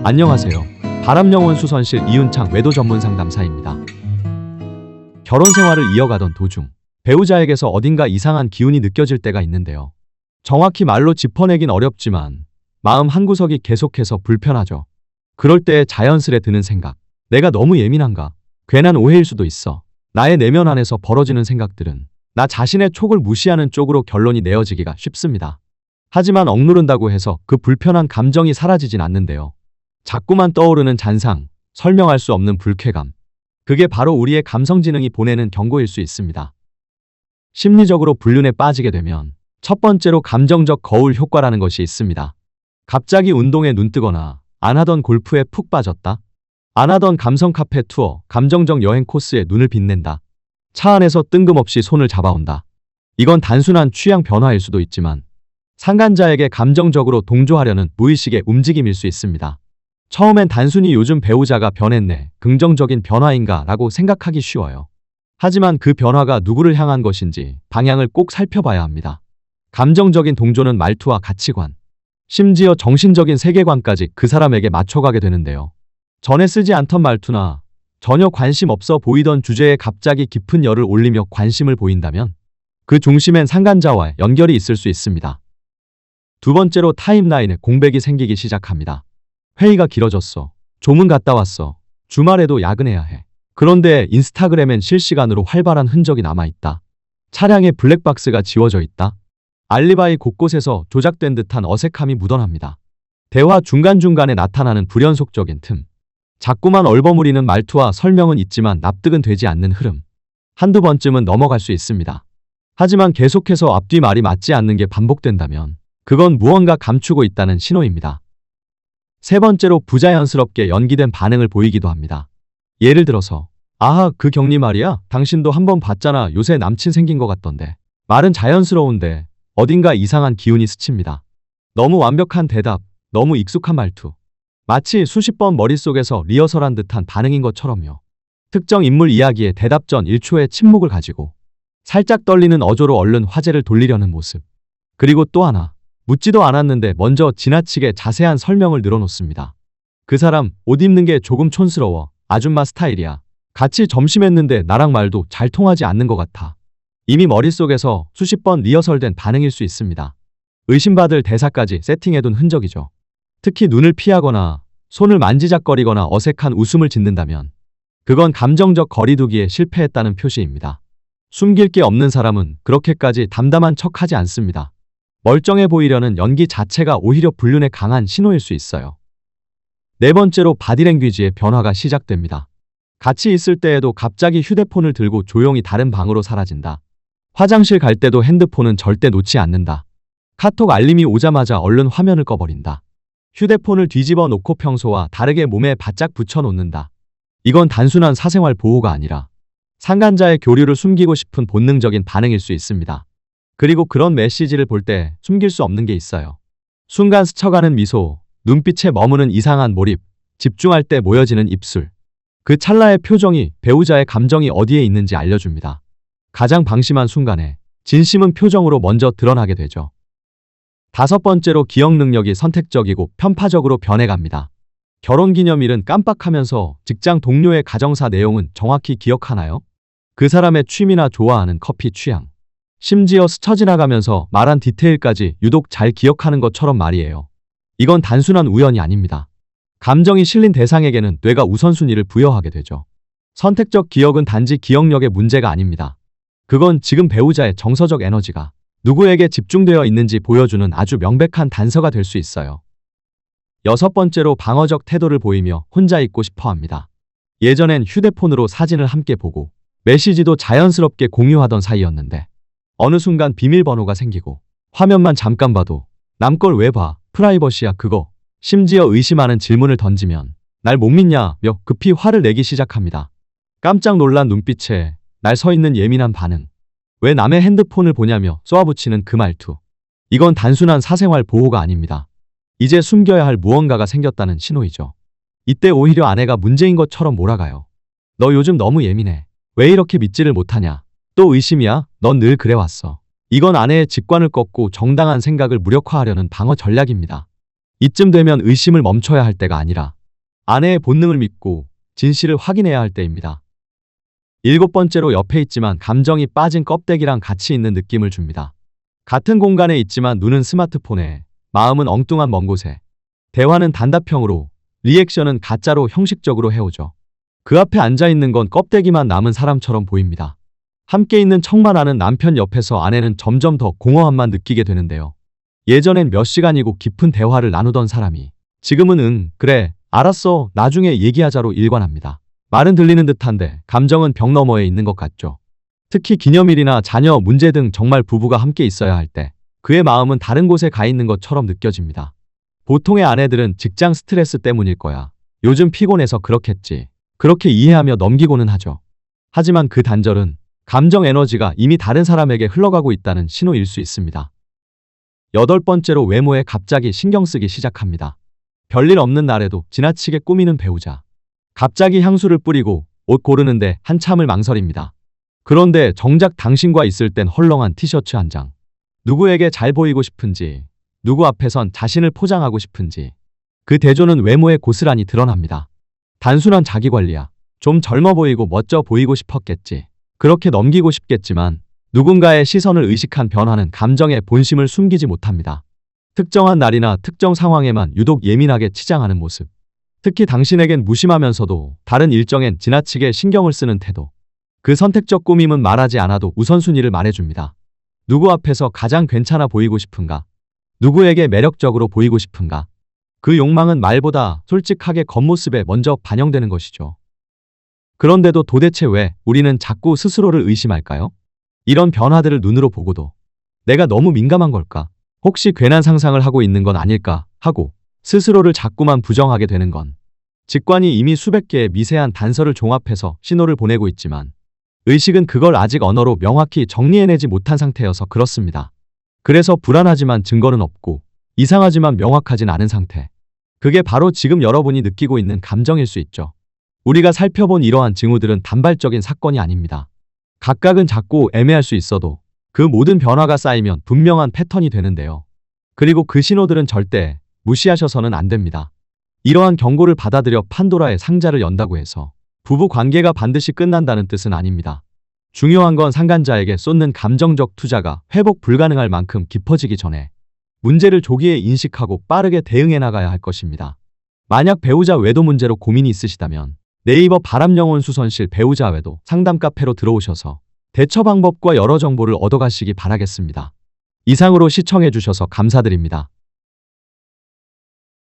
안녕하세요. 바람영혼 수선실 이윤창 외도 전문 상담사입니다. 결혼 생활을 이어가던 도중 배우자에게서 어딘가 이상한 기운이 느껴질 때가 있는데요. 정확히 말로 짚어내긴 어렵지만 마음 한구석이 계속해서 불편하죠. 그럴 때 자연스레 드는 생각. 내가 너무 예민한가? 괜한 오해일 수도 있어. 나의 내면 안에서 벌어지는 생각들은 나 자신의 촉을 무시하는 쪽으로 결론이 내어지기가 쉽습니다. 하지만 억누른다고 해서 그 불편한 감정이 사라지진 않는데요. 자꾸만 떠오르는 잔상, 설명할 수 없는 불쾌감. 그게 바로 우리의 감성지능이 보내는 경고일 수 있습니다. 심리적으로 불륜에 빠지게 되면 첫 번째로 감정적 거울 효과라는 것이 있습니다. 갑자기 운동에 눈뜨거나 안 하던 골프에 푹 빠졌다. 안 하던 감성 카페 투어, 감정적 여행 코스에 눈을 빛낸다. 차 안에서 뜬금없이 손을 잡아온다. 이건 단순한 취향 변화일 수도 있지만 상간자에게 감정적으로 동조하려는 무의식의 움직임일 수 있습니다. 처음엔 단순히 요즘 배우자가 변했네, 긍정적인 변화인가 라고 생각하기 쉬워요. 하지만 그 변화가 누구를 향한 것인지 방향을 꼭 살펴봐야 합니다. 감정적인 동조는 말투와 가치관, 심지어 정신적인 세계관까지 그 사람에게 맞춰가게 되는데요. 전에 쓰지 않던 말투나 전혀 관심 없어 보이던 주제에 갑자기 깊은 열을 올리며 관심을 보인다면 그 중심엔 상간자와의 연결이 있을 수 있습니다. 두 번째로 타임라인에 공백이 생기기 시작합니다. 회의가 길어졌어. 조문 갔다 왔어. 주말에도 야근해야 해. 그런데 인스타그램엔 실시간으로 활발한 흔적이 남아있다. 차량에 블랙박스가 지워져 있다. 알리바이 곳곳에서 조작된 듯한 어색함이 묻어납니다. 대화 중간중간에 나타나는 불연속적인 틈. 자꾸만 얼버무리는 말투와 설명은 있지만 납득은 되지 않는 흐름. 한두 번쯤은 넘어갈 수 있습니다. 하지만 계속해서 앞뒤 말이 맞지 않는 게 반복된다면 그건 무언가 감추고 있다는 신호입니다. 세 번째로 부자연스럽게 연기된 반응을 보이기도 합니다. 예를 들어서 아하, 그 경리 말이야? 당신도 한번 봤잖아. 요새 남친 생긴 것 같던데. 말은 자연스러운데 어딘가 이상한 기운이 스칩니다. 너무 완벽한 대답, 너무 익숙한 말투. 마치 수십 번 머릿속에서 리허설한 듯한 반응인 것처럼요. 특정 인물 이야기에 대답 전 1초의 침묵을 가지고 살짝 떨리는 어조로 얼른 화제를 돌리려는 모습. 그리고 또 하나. 묻지도 않았는데 먼저 지나치게 자세한 설명을 늘어놓습니다. 그 사람 옷 입는 게 조금 촌스러워. 아줌마 스타일이야. 같이 점심했는데 나랑 말도 잘 통하지 않는 것 같아. 이미 머릿속에서 수십 번 리허설된 반응일 수 있습니다. 의심받을 대사까지 세팅해둔 흔적이죠. 특히 눈을 피하거나 손을 만지작거리거나 어색한 웃음을 짓는다면 그건 감정적 거리두기에 실패했다는 표시입니다. 숨길 게 없는 사람은 그렇게까지 담담한 척하지 않습니다. 멀쩡해 보이려는 연기 자체가 오히려 불륜의 강한 신호일 수 있어요. 네 번째로 바디랭귀지의 변화가 시작됩니다. 같이 있을 때에도 갑자기 휴대폰을 들고 조용히 다른 방으로 사라진다. 화장실 갈 때도 핸드폰은 절대 놓지 않는다. 카톡 알림이 오자마자 얼른 화면을 꺼버린다. 휴대폰을 뒤집어 놓고 평소와 다르게 몸에 바짝 붙여 놓는다. 이건 단순한 사생활 보호가 아니라 상간자의 교류를 숨기고 싶은 본능적인 반응일 수 있습니다. 그리고 그런 메시지를 볼 때 숨길 수 없는 게 있어요. 순간 스쳐가는 미소, 눈빛에 머무는 이상한 몰입, 집중할 때 모여지는 입술. 그 찰나의 표정이 배우자의 감정이 어디에 있는지 알려줍니다. 가장 방심한 순간에 진심은 표정으로 먼저 드러나게 되죠. 다섯 번째로 기억 능력이 선택적이고 편파적으로 변해갑니다. 결혼기념일은 깜빡하면서 직장 동료의 가정사 내용은 정확히 기억하나요? 그 사람의 취미나 좋아하는 커피 취향. 심지어 스쳐 지나가면서 말한 디테일까지 유독 잘 기억하는 것처럼 말이에요. 이건 단순한 우연이 아닙니다. 감정이 실린 대상에게는 뇌가 우선순위를 부여하게 되죠. 선택적 기억은 단지 기억력의 문제가 아닙니다. 그건 지금 배우자의 정서적 에너지가 누구에게 집중되어 있는지 보여주는 아주 명백한 단서가 될 수 있어요. 여섯 번째로 방어적 태도를 보이며 혼자 있고 싶어 합니다. 예전엔 휴대폰으로 사진을 함께 보고 메시지도 자연스럽게 공유하던 사이였는데 어느 순간 비밀번호가 생기고 화면만 잠깐 봐도 남 걸 왜 봐? 프라이버시야 그거. 심지어 의심하는 질문을 던지면 날 못 믿냐? 며 급히 화를 내기 시작합니다. 깜짝 놀란 눈빛에 날 서 있는 예민한 반응. 왜 남의 핸드폰을 보냐며 쏘아붙이는 그 말투. 이건 단순한 사생활 보호가 아닙니다. 이제 숨겨야 할 무언가가 생겼다는 신호이죠. 이때 오히려 아내가 문제인 것처럼 몰아가요. 너 요즘 너무 예민해. 왜 이렇게 믿지를 못하냐? 또 의심이야? 넌 늘 그래왔어. 이건 아내의 직관을 꺾고 정당한 생각을 무력화하려는 방어 전략입니다. 이쯤 되면 의심을 멈춰야 할 때가 아니라 아내의 본능을 믿고 진실을 확인해야 할 때입니다. 7번째로 옆에 있지만 감정이 빠진 껍데기랑 같이 있는 느낌을 줍니다. 같은 공간에 있지만 눈은 스마트폰에, 마음은 엉뚱한 먼 곳에. 대화는 단답형으로, 리액션은 가짜로 형식적으로 해오죠. 그 앞에 앉아있는 건 껍데기만 남은 사람처럼 보입니다. 함께 있는 척만 아는 남편 옆에서 아내는 점점 더 공허함만 느끼게 되는데요. 예전엔 몇 시간이고 깊은 대화를 나누던 사람이 지금은 응, 그래, 알았어, 나중에 얘기하자로 일관합니다. 말은 들리는 듯한데 감정은 벽 너머에 있는 것 같죠. 특히 기념일이나 자녀 문제 등 정말 부부가 함께 있어야 할 때 그의 마음은 다른 곳에 가 있는 것처럼 느껴집니다. 보통의 아내들은 직장 스트레스 때문일 거야. 요즘 피곤해서 그렇겠지. 그렇게 이해하며 넘기고는 하죠. 하지만 그 단절은 감정 에너지가 이미 다른 사람에게 흘러가고 있다는 신호일 수 있습니다. 8번째로 외모에 갑자기 신경 쓰기 시작합니다. 별일 없는 날에도 지나치게 꾸미는 배우자. 갑자기 향수를 뿌리고 옷 고르는데 한참을 망설입니다. 그런데 정작 당신과 있을 땐 헐렁한 티셔츠 한 장. 누구에게 잘 보이고 싶은지, 누구 앞에선 자신을 포장하고 싶은지. 그 대조는 외모에 고스란히 드러납니다. 단순한 자기관리야. 좀 젊어 보이고 멋져 보이고 싶었겠지. 그렇게 넘기고 싶겠지만 누군가의 시선을 의식한 변화는 감정의 본심을 숨기지 못합니다. 특정한 날이나 특정 상황에만 유독 예민하게 치장하는 모습. 특히 당신에겐 무심하면서도 다른 일정엔 지나치게 신경을 쓰는 태도. 그 선택적 꾸밈은 말하지 않아도 우선순위를 말해줍니다. 누구 앞에서 가장 괜찮아 보이고 싶은가? 누구에게 매력적으로 보이고 싶은가? 그 욕망은 말보다 솔직하게 겉모습에 먼저 반영되는 것이죠. 그런데도 도대체 왜 우리는 자꾸 스스로를 의심할까요? 이런 변화들을 눈으로 보고도 내가 너무 민감한 걸까? 혹시 괜한 상상을 하고 있는 건 아닐까? 하고 스스로를 자꾸만 부정하게 되는 건 직관이 이미 수백 개의 미세한 단서를 종합해서 신호를 보내고 있지만 의식은 그걸 아직 언어로 명확히 정리해내지 못한 상태여서 그렇습니다. 그래서 불안하지만 증거는 없고 이상하지만 명확하진 않은 상태. 그게 바로 지금 여러분이 느끼고 있는 감정일 수 있죠. 우리가 살펴본 이러한 징후들은 단발적인 사건이 아닙니다. 각각은 작고 애매할 수 있어도 그 모든 변화가 쌓이면 분명한 패턴이 되는데요. 그리고 그 신호들은 절대 무시하셔서는 안 됩니다. 이러한 경고를 받아들여 판도라의 상자를 연다고 해서 부부 관계가 반드시 끝난다는 뜻은 아닙니다. 중요한 건 상간자에게 쏟는 감정적 투자가 회복 불가능할 만큼 깊어지기 전에 문제를 조기에 인식하고 빠르게 대응해 나가야 할 것입니다. 만약 배우자 외도 문제로 고민이 있으시다면 네이버 바람영혼 수선실 배우자 외도 상담 카페로 들어오셔서 대처 방법과 여러 정보를 얻어가시기 바라겠습니다. 이상으로 시청해 주셔서 감사드립니다.